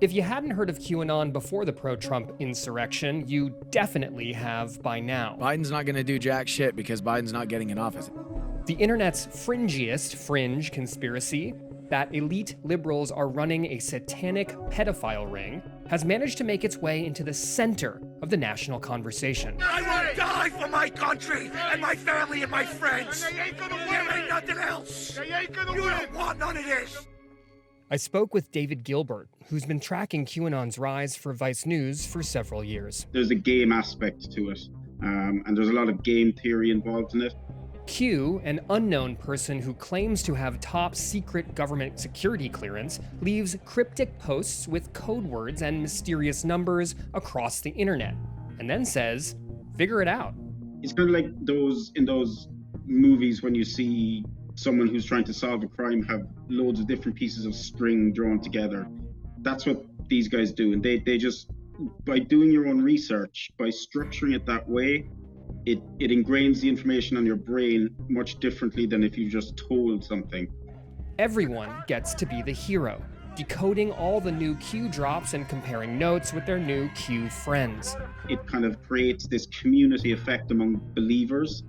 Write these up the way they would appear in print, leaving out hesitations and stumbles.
If you hadn't heard of QAnon before the pro-Trump insurrection, you definitely have by now. Biden's not going to do jack shit because Biden's not getting in office. The internet's fringiest fringe conspiracy, that elite liberals are running a satanic pedophile ring, has managed to make its way into the center of the national conversation. I will die for my country and my family and my friends. There ain't nothing else. You don't want none of this. I spoke with David Gilbert, who's been tracking QAnon's rise for Vice News for several years. There's a game aspect to it, and there's a lot of game theory involved in it. Q, an unknown person who claims to have top secret government security clearance, leaves cryptic posts with code words and mysterious numbers across the internet, and then says, figure it out. It's kind of like in those movies when you see someone who's trying to solve a crime have loads of different pieces of string drawn together. That's what these guys do. And they just, by doing your own research, by structuring it that way, it ingrains the information on your brain much differently than if you just told something. Everyone gets to be the hero, decoding all the new Q drops and comparing notes with their new Q friends. It kind of creates this community effect among believers.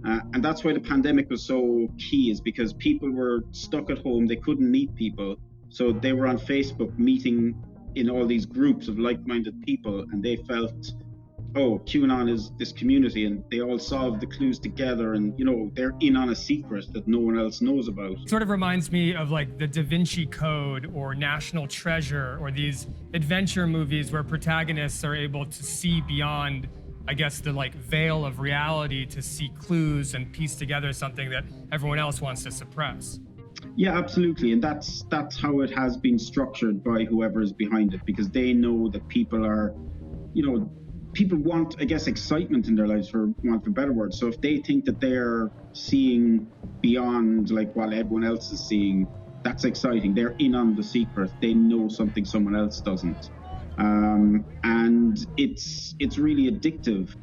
And that's why the pandemic was so key, is because people were stuck at home. They couldn't meet people. So they were on Facebook meeting in all these groups of like-minded people. And they felt, oh, QAnon is this community, and they all solved the clues together. And, they're in on a secret that no one else knows about. Sort of reminds me of like the Da Vinci Code or National Treasure or these adventure movies where protagonists are able to see beyond, I guess, the veil of reality to see clues and piece together something that everyone else wants to suppress. Yeah, absolutely. And that's how it has been structured by whoever is behind it, because they know that people are, people want, I guess, excitement in their lives, for want of a better word. So if they think that they're seeing beyond what everyone else is seeing, that's exciting. They're in on the secret. They know something someone else doesn't. And it's really addictive.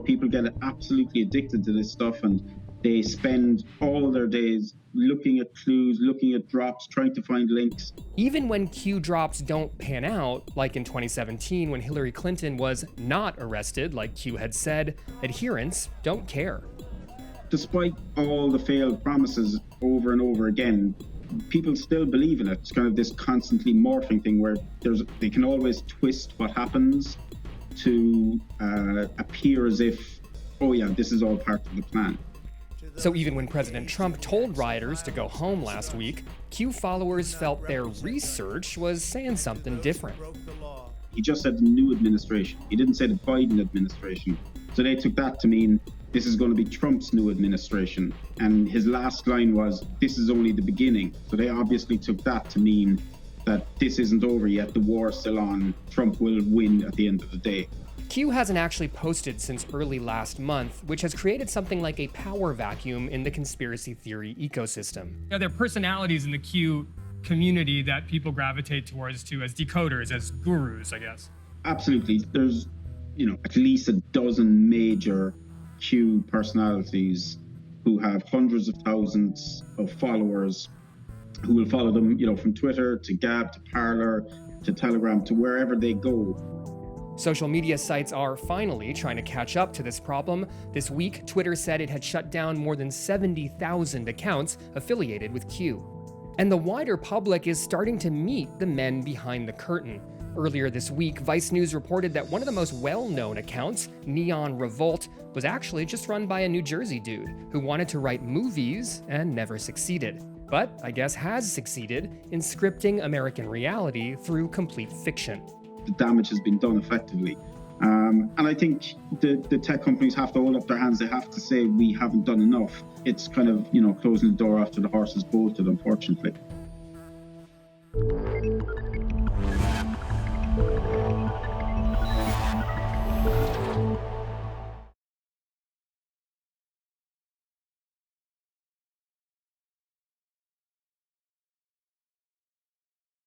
People get absolutely addicted to this stuff, and they spend all their days looking at clues, looking at drops, trying to find links. Even when Q drops don't pan out, like in 2017 when Hillary Clinton was not arrested like Q had said, adherents don't care. Despite all the failed promises over and over again, people still believe in it. It's kind of this constantly morphing thing where they can always twist what happens to appear as if, oh yeah, this is all part of the plan. So even when President Trump told rioters to go home last week, Q followers felt their research was saying something different. He just said the new administration. He didn't say the Biden administration. So they took that to mean this is going to be Trump's new administration. And his last line was, this is only the beginning. So they obviously took that to mean that this isn't over yet. The war is still on. Trump will win at the end of the day. Q hasn't actually posted since early last month, which has created something like a power vacuum in the conspiracy theory ecosystem. There are personalities in the Q community that people gravitate towards too, as decoders, as gurus, I guess. Absolutely. There's, at least a dozen major Q personalities who have hundreds of thousands of followers who will follow them, from Twitter to Gab to Parler to Telegram to wherever they go. Social media sites are finally trying to catch up to this problem. This week, Twitter said it had shut down more than 70,000 accounts affiliated with Q. And the wider public is starting to meet the men behind the curtain. Earlier this week, Vice News reported that one of the most well-known accounts, Neon Revolt, was actually just run by a New Jersey dude who wanted to write movies and never succeeded. But I guess has succeeded in scripting American reality through complete fiction. The damage has been done effectively. And I think the tech companies have to hold up their hands. They have to say, we haven't done enough. It's kind of, closing the door after the horse has bolted, unfortunately.